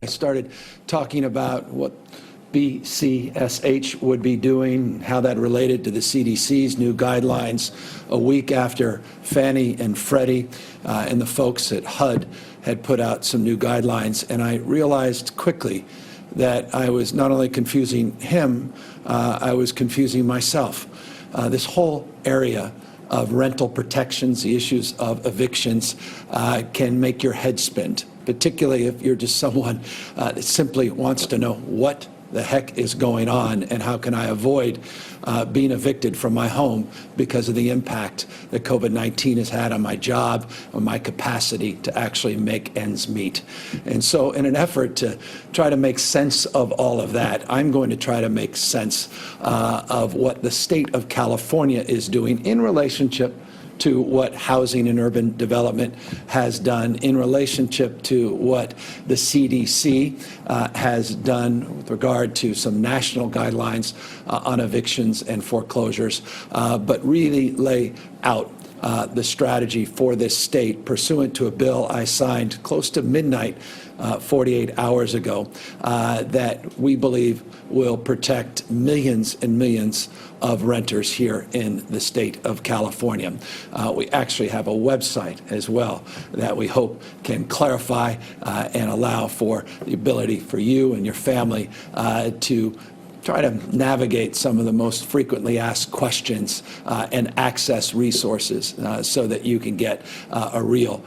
I started talking about what BCSH would be doing, how that related to the CDC's new guidelines a week after Fannie and Freddie and the folks at HUD had put out some new guidelines. And I realized quickly that I was not only confusing him, I was confusing myself. This whole area of rental protections, the issues of evictions, can make your head spin, particularly if you're just someone that simply wants to know what the heck is going on and how can I avoid being evicted from my home because of the impact that COVID-19 has had on my job, on my capacity to actually make ends meet. And so in an effort to try to make sense of all of that, I'm going to try to make sense of what the state of California is doing in relationship to what Housing and Urban Development has done, in relationship to what the CDC has done with regard to some national guidelines on evictions and foreclosures, but really lay out the strategy for this state pursuant to a bill I signed close to midnight 48 hours ago that we believe will protect millions and millions of renters here in the state of California. We actually have a website as well that we hope can clarify and allow for the ability for you and your family to try to navigate some of the most frequently asked questions and access resources so that you can get a real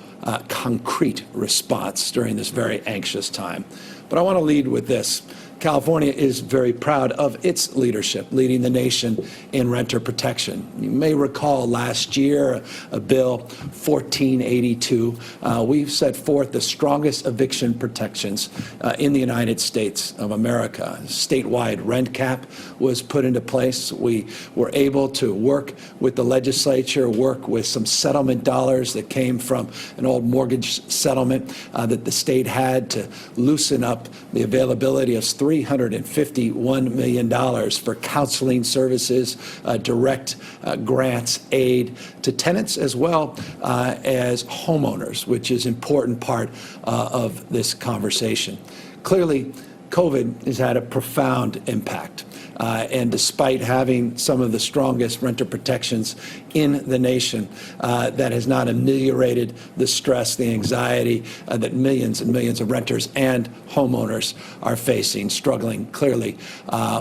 concrete response during this very anxious time. But I want to lead with this. California is very proud of its leadership, leading the nation in renter protection. You may recall last year, a bill 1482, we've set forth the strongest eviction protections in the United States of America. Statewide rent cap was put into place. We were able to work with the legislature, work with some settlement dollars that came from an old mortgage settlement that the state had to loosen up the availability of $351 million for counseling services, direct grants, aid to tenants as well as homeowners, which is an important part of this conversation. Clearly, COVID has had a profound impact. And despite having some of the strongest renter protections in the nation, that has not ameliorated the stress, the anxiety that millions and millions of renters and homeowners are facing, struggling clearly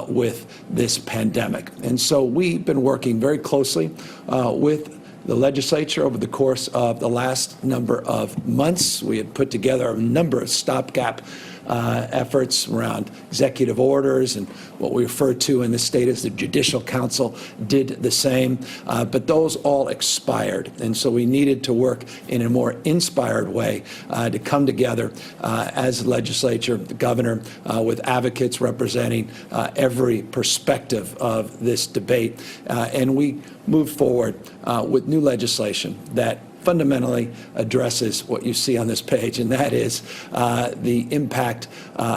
with this pandemic. And so we've been working very closely with the legislature over the course of the last number of months. We had put together a number of stopgap efforts around executive orders, and what we refer to in the state as the Judicial Council did the same, but those all expired. And so we needed to work in a more inspired way to come together as a legislature, the governor, with advocates representing every perspective of this debate. And we moved forward with new legislation that fundamentally addresses what you see on this page, and that is the impact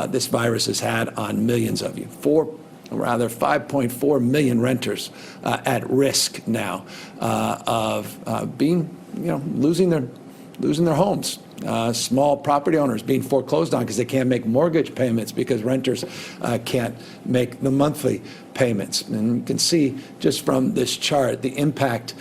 this virus has had on millions of you. 5.4 million renters at risk now of being, losing their homes. Small property owners being foreclosed on because they can't make mortgage payments because renters can't make the monthly payments. And you can see just from this chart, the impact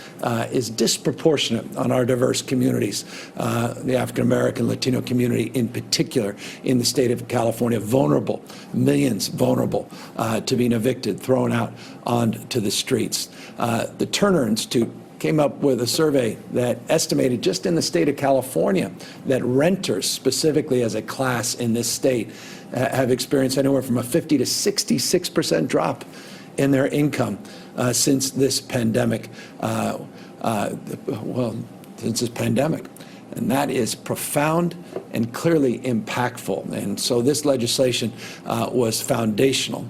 is disproportionate on our diverse communities, the African-American, Latino community in particular in the state of California, vulnerable, millions vulnerable to being evicted, thrown out onto the streets. The Turner Institute came up with a survey that estimated just in the state of California that renters, specifically as a class in this state, have experienced anywhere from a 50 to 66% drop in their income since this pandemic. And that is profound and clearly impactful. And so this legislation was foundational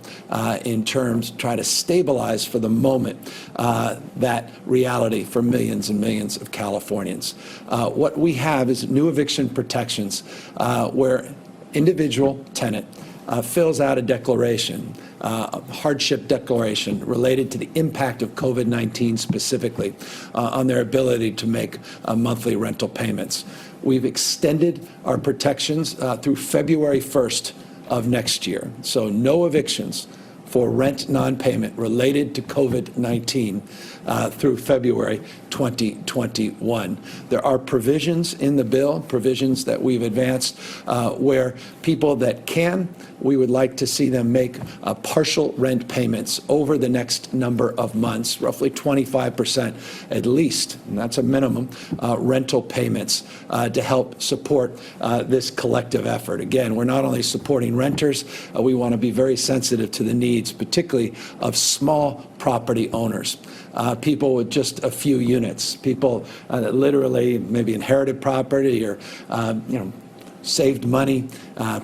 in terms of trying to stabilize for the moment that reality for millions and millions of Californians. What we have is new eviction protections where individual tenant fills out a declaration, a hardship declaration related to the impact of COVID-19 specifically on their ability to make monthly rental payments. We've extended our protections through February 1st of next year. So no evictions for rent non-payment related to COVID-19 through February 2021. There are provisions in the bill, provisions that we've advanced, where people that can, we would like to see them make partial rent payments over the next number of months, roughly 25% at least, and that's a minimum, rental payments to help support this collective effort. Again, we're not only supporting renters, we want to be very sensitive to the needs, particularly of small property owners, people with just a few units, people that literally maybe inherited property or saved money,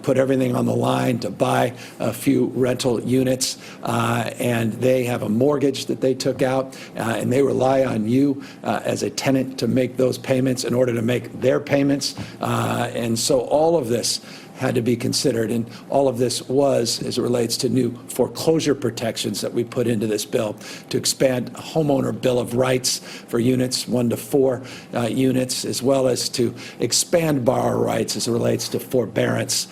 put everything on the line to buy a few rental units, and they have a mortgage that they took out, and they rely on you as a tenant to make those payments in order to make their payments. And so all of this had to be considered, and all of this was as it relates to new foreclosure protections that we put into this bill to expand homeowner bill of rights for units 1 to 4 units, as well as to expand borrower rights as it relates to forbearance.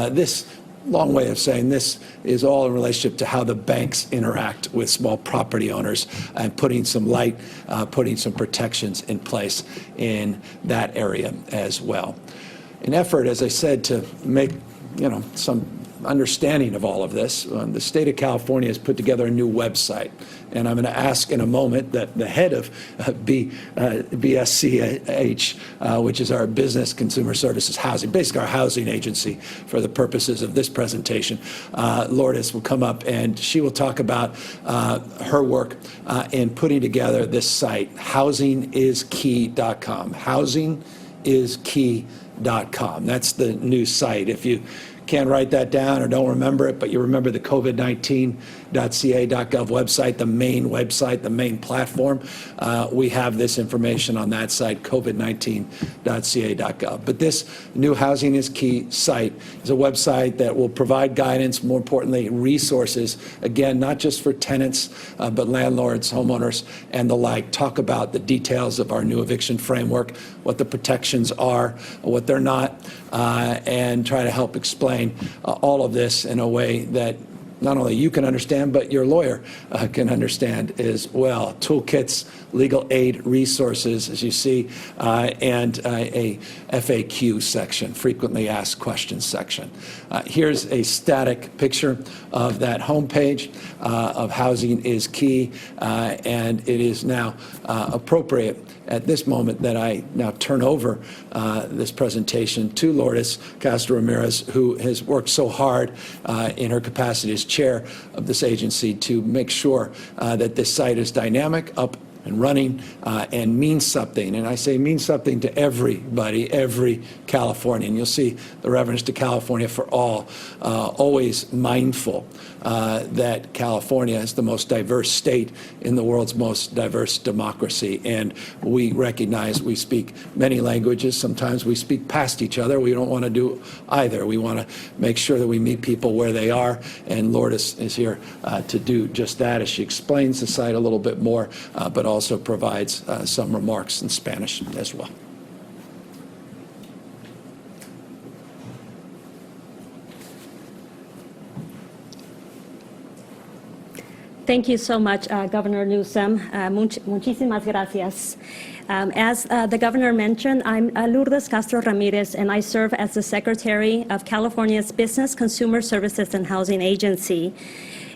This long way of saying this is all in relationship to how the banks interact with small property owners and putting some light, putting some protections in place in that area as well. An effort, as I said, to make some understanding of all of this, the state of California has put together a new website, and I'm going to ask in a moment that the head of BSCH, which is our Business Consumer Services Housing, basically our housing agency for the purposes of this presentation, Lourdes will come up and she will talk about her work in putting together this site, housingiskey.com. Housingiskey.com. That's the new site. If you can't write that down or don't remember it, but you remember the COVID-19.ca.gov website, the main website, the main platform, we have this information on that site, COVID-19.ca.gov. But this new Housing is Key site is a website that will provide guidance, more importantly, resources, again, not just for tenants, but landlords, homeowners, and the like. Talk about the details of our new eviction framework, what the protections are, what they're not, and try to help explain all of this in a way that not only you can understand, but your lawyer can understand as well. Toolkits, legal aid resources, as you see, and a FAQ section, frequently asked questions section. Here's a static picture of that homepage of Housing is Key, and it is now appropriate at this moment that I now turn over this presentation to Lourdes Castro-Ramirez, who has worked so hard in her capacity as chair of this agency to make sure that this site is dynamic, up and running, and means something. And I say means something to everybody, every Californian. You'll see the reference to California for all, always mindful that California is the most diverse state in the world's most diverse democracy. And we recognize we speak many languages. Sometimes we speak past each other. We don't want to do either. We want to make sure that we meet people where they are. And Lourdes is here to do just that as she explains the site a little bit more, but also provides some remarks in Spanish as well. Thank you so much, Governor Newsom. Muchísimas gracias. As the governor mentioned, I'm Lourdes Castro-Ramirez, and I serve as the Secretary of California's Business Consumer Services and Housing Agency.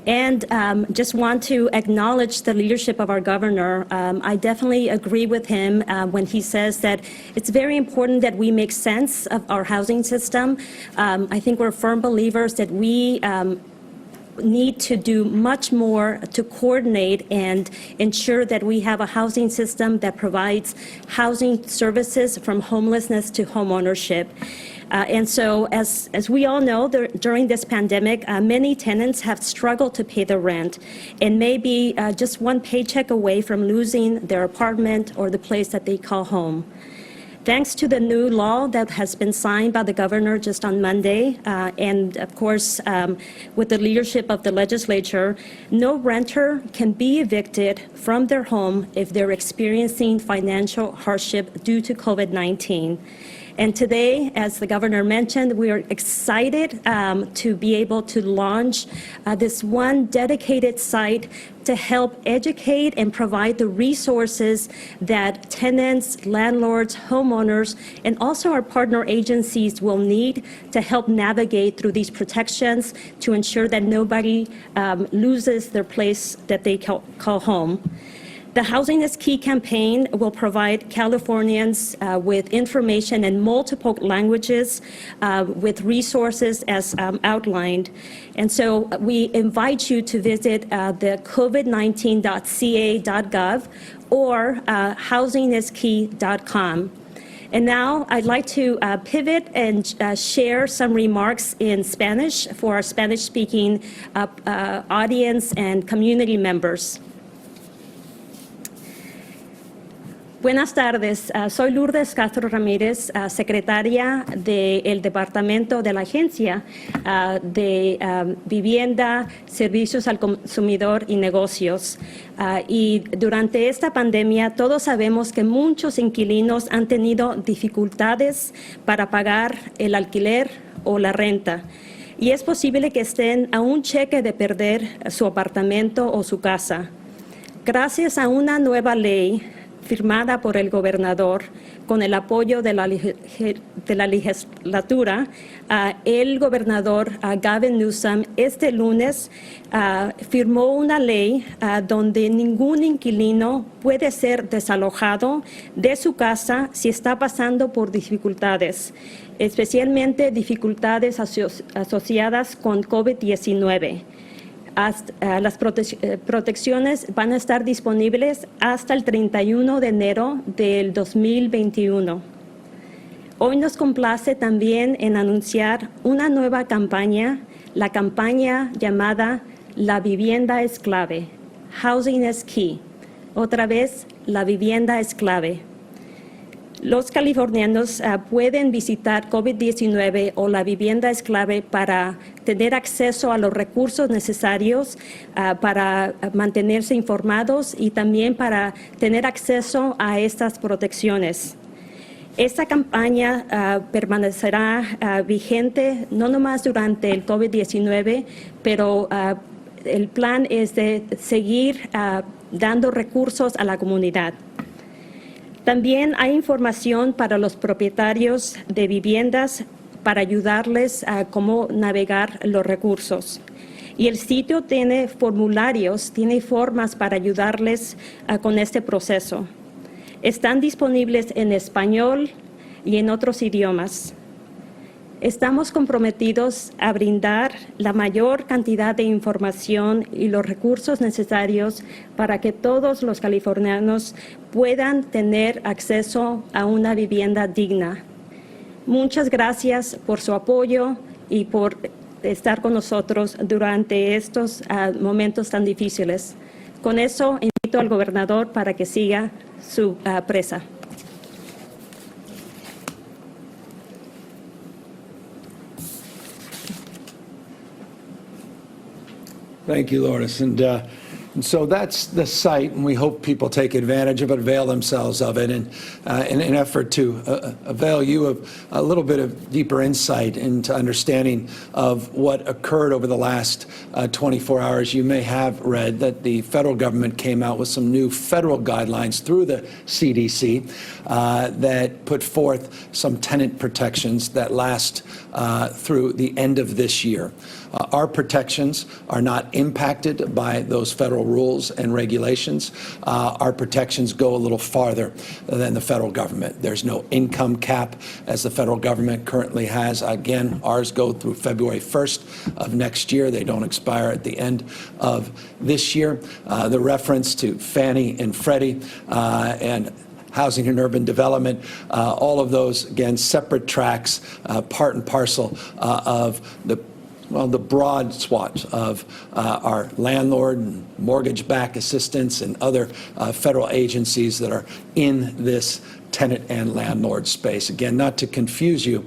And just want to acknowledge the leadership of our governor. I definitely agree with him when he says that it's very important that we make sense of our housing system. I think we're firm believers that we need to do much more to coordinate and ensure that we have a housing system that provides housing services from homelessness to homeownership. And so, as we all know, during this pandemic, many tenants have struggled to pay the rent and may be just one paycheck away from losing their apartment or the place that they call home. Thanks to the new law that has been signed by the governor just on Monday, and of course, with the leadership of the legislature, no renter can be evicted from their home if they're experiencing financial hardship due to COVID-19. And today, as the governor mentioned, we are excited to be able to launch this one dedicated site to help educate and provide the resources that tenants, landlords, homeowners, and also our partner agencies will need to help navigate through these protections to ensure that nobody loses their place that they call home. The Housing is Key campaign will provide Californians with information in multiple languages with resources as outlined. And so we invite you to visit the covid19.ca.gov or housingiskey.com. And now I'd like to pivot and share some remarks in Spanish for our Spanish-speaking audience and community members. Buenas tardes, soy Lourdes Castro Ramírez, secretaria del Departamento de la Agencia de Vivienda, Servicios al Consumidor y Negocios. Y durante esta pandemia todos sabemos que muchos inquilinos han tenido dificultades para pagar el alquiler o la renta. Y es posible que estén a un cheque de perder su apartamento o su casa. Gracias a una nueva ley firmada por el gobernador con el apoyo de la legislatura, el gobernador Gavin Newsom este lunes firmó una ley donde ningún inquilino puede ser desalojado de su casa si está pasando por dificultades, especialmente dificultades asociadas con COVID-19. Las protecciones van a estar disponibles hasta el 31 de enero del 2021. Hoy nos complace también en anunciar una nueva campaña, la campaña llamada La Vivienda es Clave, Housing is Key. Otra vez, la vivienda es clave. Los californianos pueden visitar COVID-19 o la vivienda es clave para tener acceso a los recursos necesarios para mantenerse informados y también para tener acceso a estas protecciones. Esta campaña permanecerá vigente no nomás durante el COVID-19, pero el plan es de seguir dando recursos a la comunidad. También hay información para los propietarios de viviendas para ayudarles a cómo navegar los recursos. Y el sitio tiene formularios, tiene formas para ayudarles con este proceso. Están disponibles en español y en otros idiomas. Estamos comprometidos a brindar la mayor cantidad de información y los recursos necesarios para que todos los californianos puedan tener acceso a una vivienda digna. Muchas gracias por su apoyo y por estar con nosotros durante estos momentos tan difíciles. Con eso, invito al gobernador para que siga su presa. Thank you, Lourdes. And so that's the site, and we hope people take advantage of it, avail themselves of it, and in an effort to avail you of a little bit of deeper insight into understanding of what occurred over the last 24 hours. You may have read that the federal government came out with some new federal guidelines through the CDC that put forth some tenant protections that last through the end of this year. Our protections are not impacted by those federal rules and regulations. Our protections go a little farther than the federal government. There's no income cap as the federal government currently has. Again, ours go through February 1st of next year. They don't expire at the end of this year. The reference to Fannie and Freddie and Housing and Urban Development, all of those, again, separate tracks, part and parcel of the broad swath of our landlord and mortgage-backed assistance and other federal agencies that are in this tenant and landlord space. Again, not to confuse you,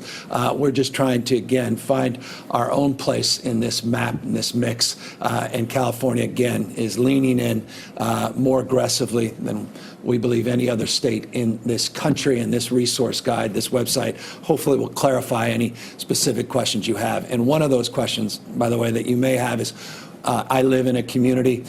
we're just trying to, again, find our own place in this map, in this mix, and California, again, is leaning in more aggressively than we believe any other state in this country. And this resource guide, this website, hopefully will clarify any specific questions you have. And one of those questions, by the way, that you may have is, I live in a community.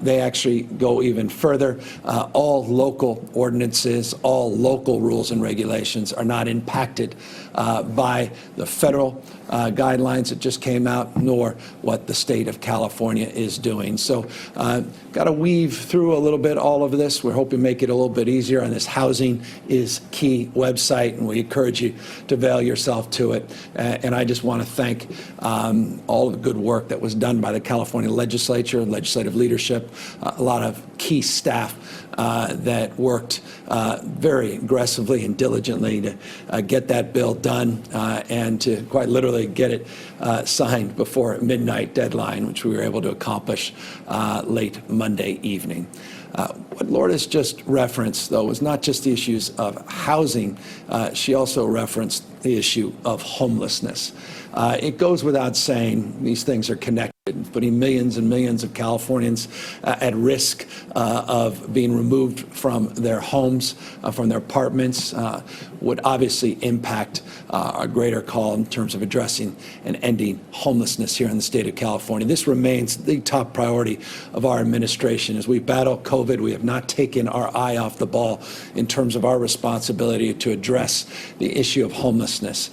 They actually go even further. All local ordinances, all local rules and regulations are not impacted by the federal guidelines that just came out, nor what the state of California is doing. So got to weave through a little bit all of this. We're hoping to make it a little bit easier on this Housing is Key website, and we encourage you to avail yourself to it. And I just want to thank all of the good work that was done by the California legislature and legislative leadership, a lot of key staff that worked very aggressively and diligently to get that bill done and to quite literally get it signed before midnight deadline, which we were able to accomplish late Monday evening. What Lourdes just referenced, though, was not just the issues of housing. She also referenced the issue of homelessness. It goes without saying these things are connected, putting millions and millions of Californians at risk of being removed from their homes, from their apartments, would obviously impact our greater call in terms of addressing and ending homelessness here in the state of California. This remains the top priority of our administration. As we battle COVID, we have not taken our eye off the ball in terms of our responsibility to address the issue of homelessness.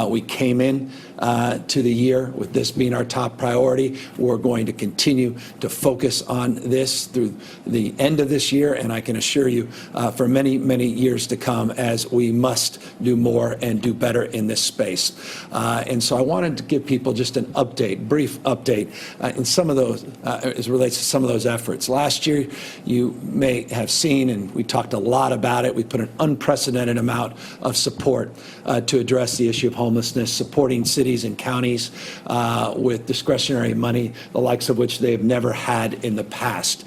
We came in to the year with this being our top priority. We're going to continue to focus on this through the end of this year, and I can assure you for many, many years to come, as we must do more and do better in this space. And so I wanted to give people just an update, brief update in some of those, as it relates to some of those efforts. Last year, you may have seen, and we talked a lot about it, we put an unprecedented amount of support to address the issue of homelessness, supporting cities and counties with discretionary money, the likes of which they've never had in the past.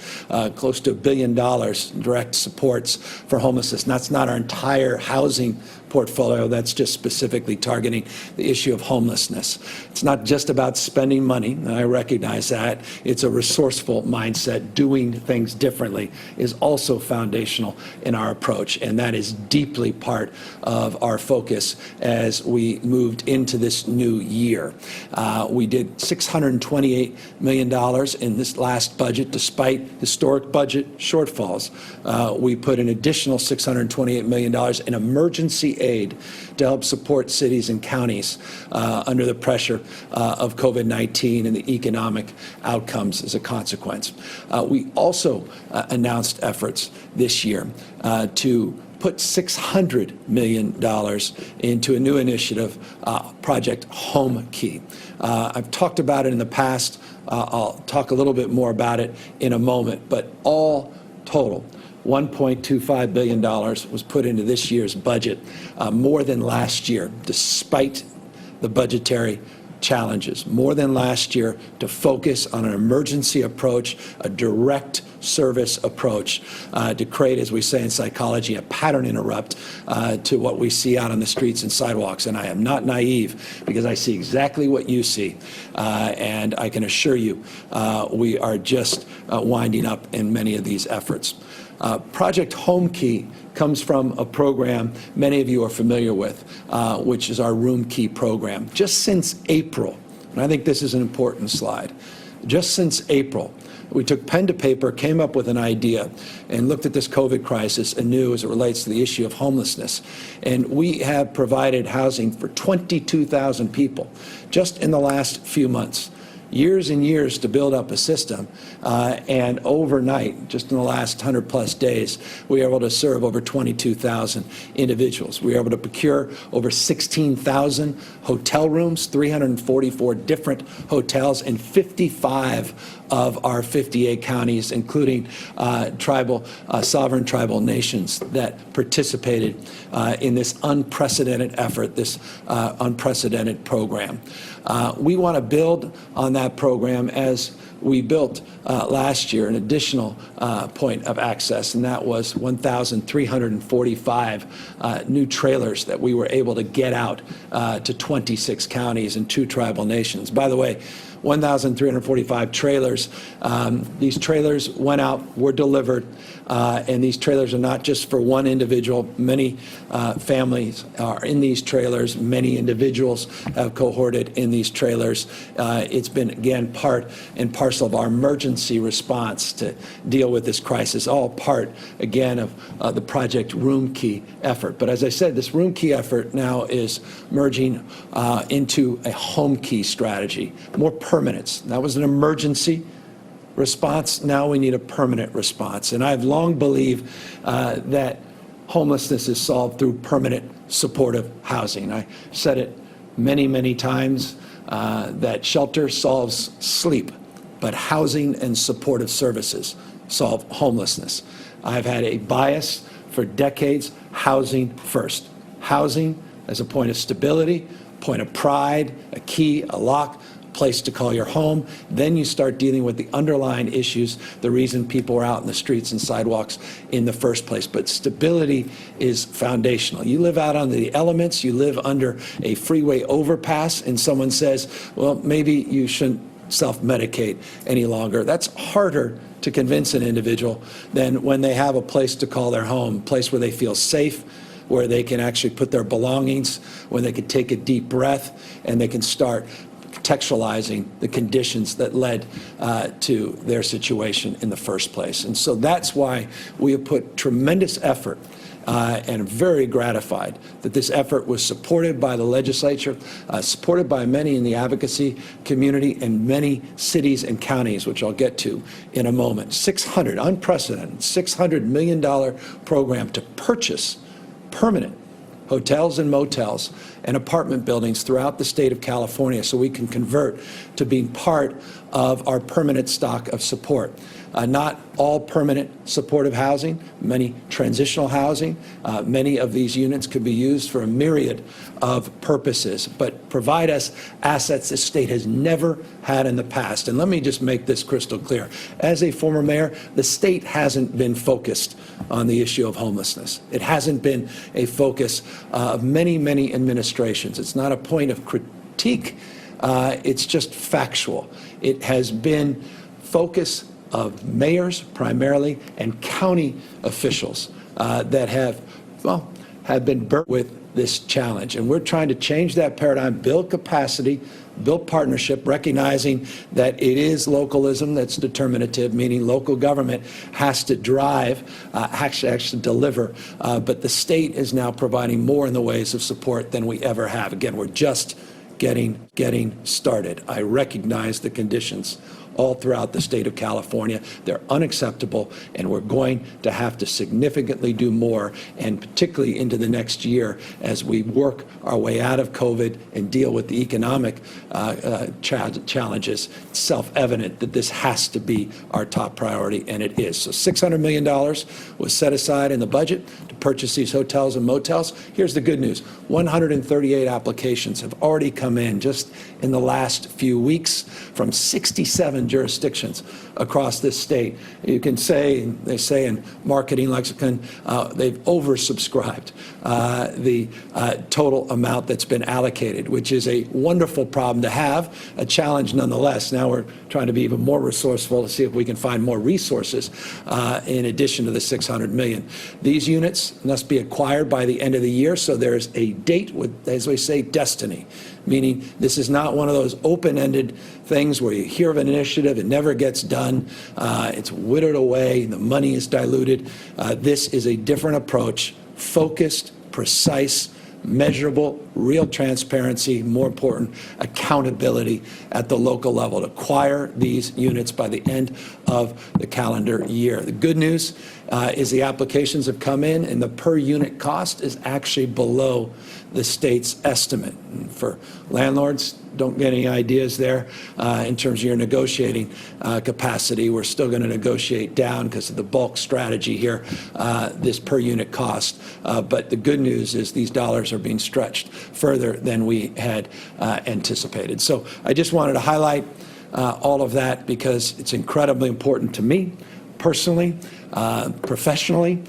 Close to $1 billion direct supports for homelessness. And that's not our entire housing portfolio. That's just specifically targeting the issue of homelessness. It's not just about spending money. I recognize that. It's a resourceful mindset. Doing things differently is also foundational in our approach, and that is deeply part of our focus as we moved into this new year. We did $628 million in this last budget, despite historic budget shortfalls. We put an additional $628 million in emergency aid to help support cities and counties under the pressure of COVID-19 and the economic outcomes as a consequence. We also announced efforts this year to put $600 million into a new initiative, Project Roomkey. I've talked about it in the past. I'll talk a little bit more about it in a moment, but all total, $1.25 billion was put into this year's budget, more than last year, despite the budgetary challenges, more than last year, to focus on an emergency approach, a direct service approach to create, as we say in psychology, a pattern interrupt to what we see out on the streets and sidewalks. And I am not naive, because I see exactly what you see. And I can assure you we are just winding up in many of these efforts. Project Roomkey comes from a program many of you are familiar with, which is our Roomkey program. Just since April, and I think this is an important slide, just since April, we took pen to paper, came up with an idea, and looked at this COVID crisis anew as it relates to the issue of homelessness. And we have provided housing for 22,000 people just in the last few months. Years and years to build up a system, and overnight, just in the last 100+ days, we were able to serve over 22,000 individuals. We were able to procure over 16,000 hotel rooms, 344 different hotels in 55 of our 58 counties, including sovereign tribal nations that participated in this unprecedented effort, this unprecedented program. We want to build on that program as we built last year an additional point of access, and that was 1,345 new trailers that we were able to get out to 26 counties and 2 tribal nations. By the way, 1,345 trailers. These trailers went out, were delivered, and these trailers are not just for one individual. Many families are in these trailers. Many individuals have cohorted in these trailers. It's been, again, part and parcel of our emergency response to deal with this crisis, all part, again, of the Project Roomkey effort. But as I said, this Roomkey effort now is merging into a home key strategy, more permanence. That was an emergency response. Now we need a permanent response. And I've long believed that homelessness is solved through permanent supportive housing. I said it many, many times that shelter solves sleep, but housing and supportive services solve homelessness. I've had a bias for decades, housing first. Housing as a point of stability, point of pride, a key, a lock, place to call your home. Then you start dealing with the underlying issues, the reason people are out in the streets and sidewalks in the first place. But stability is foundational. You live out on the elements, you live under a freeway overpass, and someone says, well, maybe you shouldn't self-medicate any longer. That's harder to convince an individual than when they have a place to call their home, a place where they feel safe, where they can actually put their belongings, when they can take a deep breath, and they can start contextualizing the conditions that led to their situation in the first place. And so that's why we have put tremendous effort and I'm very gratified that this effort was supported by the legislature, supported by many in the advocacy community and many cities and counties, which I'll get to in a moment. Unprecedented, $600 million program to purchase permanent hotels and motels and apartment buildings throughout the state of California so we can convert to being part of our permanent stock of support. Not all permanent supportive housing, many transitional housing. Many of these units could be used for a myriad of purposes, but provide us assets this state has never had in the past. And let me just make this crystal clear. As a former mayor, the state hasn't been focused on the issue of homelessness. It hasn't been a focus of many, many administrations. It's not a point of critique. It's just factual. It has been focus of mayors primarily and county officials that have been burdened with this challenge. And we're trying to change that paradigm, build capacity, build partnership, recognizing that it is localism that's determinative, meaning local government has to drive, actually deliver, but the state is now providing more in the ways of support than we ever have. Again, we're just getting started. I recognize the conditions all throughout the state of California. They're unacceptable, and we're going to have to significantly do more, and particularly into the next year as we work our way out of COVID and deal with the economic challenges. It's self-evident that this has to be our top priority, and it is. So $600 million was set aside in the budget to purchase these hotels and motels. Here's the good news. 138 applications have already come in just in the last few weeks from 67 jurisdictions across this state. You can say, they say in marketing lexicon, they've oversubscribed the total amount that's been allocated, which is a wonderful problem to have, a challenge nonetheless. Now we're trying to be even more resourceful to see if we can find more resources in addition to the $600 million. These units must be acquired by the end of the year, so there's a date with, as we say, destiny, meaning this is not one of those open-ended things where you hear of an initiative, it never gets done, it's whittled away, the money is diluted. This is a different approach, focused, precise, measurable, real transparency, more important, accountability at the local level to acquire these units by the end of the calendar year. The good news is the applications have come in and the per unit cost is actually below the state's estimate. And for landlords, don't get any ideas there in terms of your negotiating capacity. We're still going to negotiate down because of the bulk strategy here, this per unit cost. But the good news is these dollars are being stretched further than we had anticipated. So I just wanted to highlight all of that because it's incredibly important to me personally, professionally,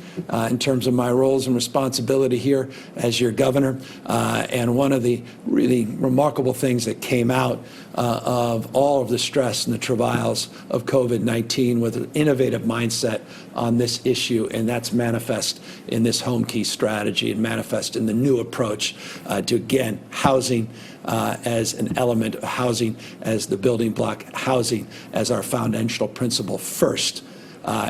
in terms of my roles and responsibility here as your governor. And one of the really remarkable things that came out of all of the stress and the travails of COVID-19 with an innovative mindset on this issue, and that's manifest in this Roomkey strategy and manifest in the new approach to, again, housing as an element of housing as the building block, housing as our foundational principle first,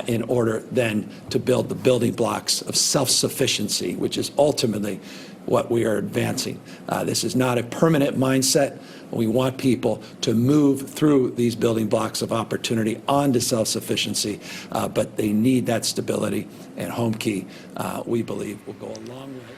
in order then to build the building blocks of self-sufficiency, which is ultimately what we are advancing. This is not a permanent mindset. We want people to move through these building blocks of opportunity onto self-sufficiency, but they need that stability, and Roomkey, we believe, will go a long way.